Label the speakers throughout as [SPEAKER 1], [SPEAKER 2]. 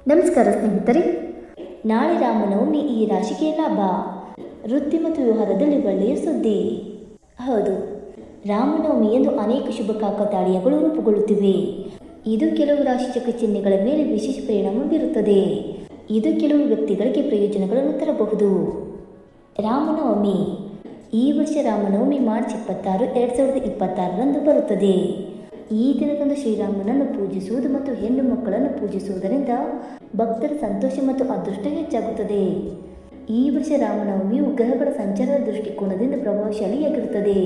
[SPEAKER 1] ನಮಸ್ಕಾರ ಸ್ನೇಹಿತರೆ, ನಾಳೆ ರಾಮನವಮಿ. ಈ ರಾಶಿಗೆ ಲಾಭ, ವೃತ್ತಿ ಮತ್ತು ವ್ಯವಹಾರದಲ್ಲಿ ಒಳ್ಳೆಯ ಸುದ್ದಿ. ಹೌದು, ರಾಮನವಮಿ ಎಂದು ಅನೇಕ ಶುಭ ಕಾಕತಾಳೀಯಗಳು ರೂಪುಗೊಳ್ಳುತ್ತಿವೆ. ಇದು ಕೆಲವು ರಾಶಿ ಚಕ್ರ ಚಿಹ್ನೆಗಳ ಮೇಲೆ ವಿಶೇಷ ಪರಿಣಾಮ ಬೀರುತ್ತದೆ. ಇದು ಕೆಲವು ವ್ಯಕ್ತಿಗಳಿಗೆ ಪ್ರಯೋಜನಗಳನ್ನು ತರಬಹುದು. ರಾಮನವಮಿ. ಈ ವರ್ಷ ರಾಮನವಮಿ ಮಾರ್ಚ್ 26, 2026ರಂದು ಬರುತ್ತದೆ. ಈ ದಿನದಂದು ಶ್ರೀರಾಮನನ್ನು ಪೂಜಿಸುವುದು ಮತ್ತು ಹೆಣ್ಣು ಮಕ್ಕಳನ್ನು ಪೂಜಿಸುವುದರಿಂದ ಭಕ್ತರ ಸಂತೋಷ ಮತ್ತು ಅದೃಷ್ಟ ಹೆಚ್ಚಾಗುತ್ತದೆ. ಈ ವರ್ಷ ರಾಮನವಮಿಯು ಗ್ರಹಗಳ ಸಂಚಾರದ ದೃಷ್ಟಿಕೋನದಿಂದ ಪ್ರಭಾವಶಾಲಿಯಾಗಿರುತ್ತದೆ.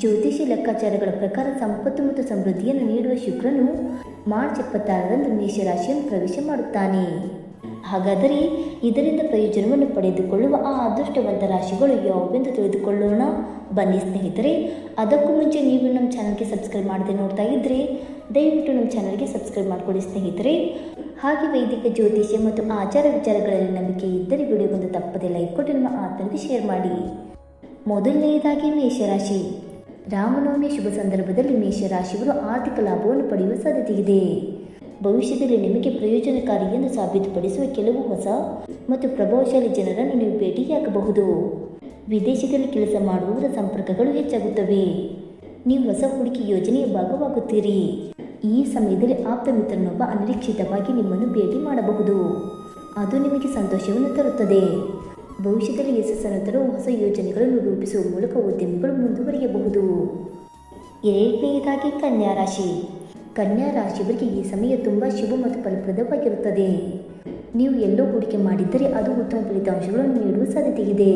[SPEAKER 1] ಜ್ಯೋತಿಷಿ ಲೆಕ್ಕಾಚಾರಗಳ ಪ್ರಕಾರ ಸಂಪತ್ತು ಮತ್ತು ಸಮೃದ್ಧಿಯನ್ನು ನೀಡುವ ಶುಕ್ರನು ಮಾರ್ಚ್ 26ರಂದು ಮೇಷರಾಶಿಯನ್ನು ಪ್ರವೇಶ ಮಾಡುತ್ತಾನೆ. ಹಾಗಾದರೆ ಇದರಿಂದ ಪ್ರಯೋಜನವನ್ನು ಪಡೆದುಕೊಳ್ಳುವ ಆ ಅದೃಷ್ಟವಂತ ರಾಶಿಗಳು ಯಾವುವೆಂದು ತಿಳಿದುಕೊಳ್ಳೋಣ. ಬನ್ನಿ ಸ್ನೇಹಿತರೆ. ಅದಕ್ಕೂ ಮುಂಚೆ ನೀವು ನಮ್ಮ ಚಾನಲ್ಗೆ ಸಬ್ಸ್ಕ್ರೈಬ್ ಮಾಡದೆ ನೋಡ್ತಾ ಇದ್ದರೆ ದಯವಿಟ್ಟು ನಮ್ಮ ಚಾನಲ್ಗೆ ಸಬ್ಸ್ಕ್ರೈಬ್ ಮಾಡಿಕೊಳ್ಳಿ ಸ್ನೇಹಿತರೆ. ಹಾಗೆ ವೈದಿಕ ಜ್ಯೋತಿಷ್ಯ ಮತ್ತು ಆಚಾರ ವಿಚಾರಗಳಲ್ಲಿ ನಂಬಿಕೆ ಇದ್ದರೆ ವಿಡಿಯೋಗೊಂದು ತಪ್ಪದೆ ಲೈಕ್ ಕೊಟ್ಟು ನಿಮ್ಮ ಆತ್ಮರಿಗೆ ಶೇರ್ ಮಾಡಿ. ಮೊದಲನೆಯದಾಗಿ ಮೇಷರಾಶಿ. ರಾಮನವಮಿಯ ಶುಭ ಸಂದರ್ಭದಲ್ಲಿ ಮೇಷರಾಶಿಯವರು ಆರ್ಥಿಕ ಲಾಭವನ್ನು ಪಡೆಯುವ ಸಾಧ್ಯತೆ ಇದೆ. ಭವಿಷ್ಯದಲ್ಲಿ ನಿಮಗೆ ಪ್ರಯೋಜನಕಾರಿ ಎಂದು ಸಾಬೀತುಪಡಿಸುವ ಕೆಲವು ಹೊಸ ಮತ್ತು ಪ್ರಭಾವಶಾಲಿ ಜನರನ್ನು ನೀವು ಭೇಟಿಯಾಗಬಹುದು. ವಿದೇಶದಲ್ಲಿ ಕೆಲಸ ಮಾಡುವವರ ಸಂಪರ್ಕಗಳು ಹೆಚ್ಚಾಗುತ್ತವೆ. ನೀವು ಹೊಸ ಹೂಡಿಕೆ ಯೋಜನೆಯ ಭಾಗವಾಗುತ್ತೀರಿ. ಈ ಸಮಯದಲ್ಲಿ ಆಪ್ತ ಮಿತ್ರನೊಬ್ಬ ಅನಿರೀಕ್ಷಿತವಾಗಿ ನಿಮ್ಮನ್ನು ಭೇಟಿ ಮಾಡಬಹುದು. ಅದು ನಿಮಗೆ ಸಂತೋಷವನ್ನು ತರುತ್ತದೆ. ಭವಿಷ್ಯದಲ್ಲಿ ಯಶಸ್ಸನ್ನು ತರುವ ಹೊಸ ಯೋಜನೆಗಳನ್ನು ರೂಪಿಸುವ ಮೂಲಕ ಉದ್ಯಮಿಗಳು ಮುಂದುವರಿಯಬಹುದು. ಎರಡನೆಯದಾಗಿ ಕನ್ಯಾ ರಾಶಿ. ಕನ್ಯಾ ರಾಶಿಯವರಿಗೆ ಈ ಸಮಯ ತುಂಬ ಶುಭ ಮತ್ತು ಫಲಪ್ರದವಾಗಿರುತ್ತದೆ. ನೀವು ಎಲ್ಲೋ ಹೂಡಿಕೆ ಮಾಡಿದ್ದರೆ ಅದು ಉತ್ತಮ ಫಲಿತಾಂಶಗಳನ್ನು ನೀಡುವ ಸಾಧ್ಯತೆ ಇದೆ.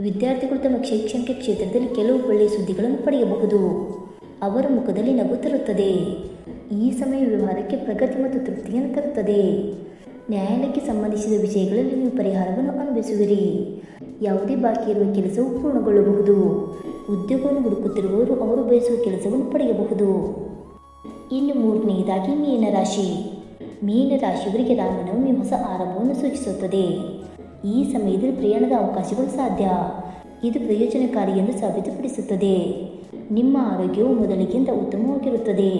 [SPEAKER 1] ವಿದ್ಯಾರ್ಥಿಗಳು ತಮ್ಮ ಶೈಕ್ಷಣಿಕ ಕ್ಷೇತ್ರದಲ್ಲಿ ಕೆಲವು ಒಳ್ಳೆಯ ಸುದ್ದಿಗಳನ್ನು ಪಡೆಯಬಹುದು. ಅವರ ಮುಖದಲ್ಲಿ ನಗು ತರುತ್ತದೆ. ಈ ಸಮಯ ವ್ಯವಹಾರಕ್ಕೆ ಪ್ರಗತಿ ಮತ್ತು ತೃಪ್ತಿಯನ್ನು ತರುತ್ತದೆ. ನ್ಯಾಯಾಲಯಕ್ಕೆ ಸಂಬಂಧಿಸಿದ ವಿಷಯಗಳಲ್ಲಿ ನೀವು ಪರಿಹಾರವನ್ನು ಅನುಭವಿಸುವಿರಿ. ಯಾವುದೇ ಬಾಕಿ ಇರುವ ಕೆಲಸವು ಪೂರ್ಣಗೊಳ್ಳಬಹುದು. ಉದ್ಯೋಗವನ್ನು ಹುಡುಕುತ್ತಿರುವವರು ಅವರು ಬಯಸುವ ಕೆಲಸವನ್ನು ಪಡೆಯಬಹುದು. ಇನ್ನು ಮೂರನೆಯದಾಗಿ ಮೀನರಾಶಿ. ಮೀನರಾಶಿಯವರಿಗೆ ರಾಮನವಮಿ ಹೊಸ ಆರಂಭವನ್ನು ಸೂಚಿಸುತ್ತದೆ. ಈ ಸಮಯದಲ್ಲಿ ಪ್ರಯಾಣದ ಅವಕಾಶಗಳು ಸಾಧ್ಯ. ಇದು ಪ್ರಯೋಜನಕಾರಿ ಎಂದು ಸಾಬೀತುಪಡಿಸುತ್ತದೆ. ನಿಮ್ಮ ಆರೋಗ್ಯವು ಮೊದಲಿಗಿಂತ ಉತ್ತಮವಾಗಿರುತ್ತದೆ.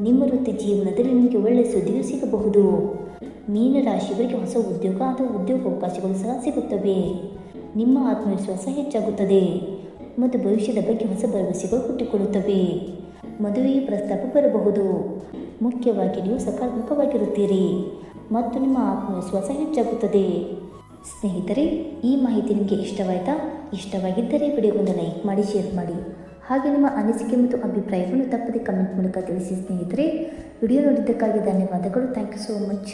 [SPEAKER 1] ನಿಮ್ಮ ವೃತ್ತಿ ಜೀವನದಲ್ಲಿ ನಿಮಗೆ ಒಳ್ಳೆಯ ಸುದ್ದಿಯು ಸಿಗಬಹುದು. ಮೀನರಾಶಿಯವರಿಗೆ ಹೊಸ ಉದ್ಯೋಗ ಅಥವಾ ಉದ್ಯೋಗಾವಕಾಶಗಳು ಸಹ ಸಿಗುತ್ತವೆ. ನಿಮ್ಮ ಆತ್ಮವಿಶ್ವಾಸ ಹೆಚ್ಚಾಗುತ್ತದೆ ಮತ್ತು ಭವಿಷ್ಯದ ಬಗ್ಗೆ ಹೊಸ ಭರವಸೆಗಳು ಹುಟ್ಟಿಕೊಳ್ಳುತ್ತವೆ. ಮದುವೆಯ ಪ್ರಸ್ತಾಪ ಬರಬಹುದು. ಮುಖ್ಯವಾಗಿ ನೀವು ಸಕಾರಾತ್ಮಕವಾಗಿರುತ್ತೀರಿ ಮತ್ತು ನಿಮ್ಮ ಆತ್ಮವಿಶ್ವಾಸ ಹೆಚ್ಚಾಗುತ್ತದೆ. ಸ್ನೇಹಿತರೆ, ಈ ಮಾಹಿತಿ ನಿಮಗೆ ಇಷ್ಟವಾಯಿತಾ? ಇಷ್ಟವಾಗಿದ್ದರೆ ವಿಡಿಯೋಗೊಂದು ಲೈಕ್ ಮಾಡಿ, ಶೇರ್ ಮಾಡಿ. ಹಾಗೆ ನಿಮ್ಮ ಅನಿಸಿಕೆ ಮತ್ತು ಅಭಿಪ್ರಾಯವನ್ನು ತಪ್ಪದೆ ಕಮೆಂಟ್ ಮೂಲಕ ತಿಳಿಸಿ ಸ್ನೇಹಿತರೆ. ವಿಡಿಯೋ ನೋಡಿದ್ದಕ್ಕಾಗಿ ಧನ್ಯವಾದಗಳು. Thank you so much.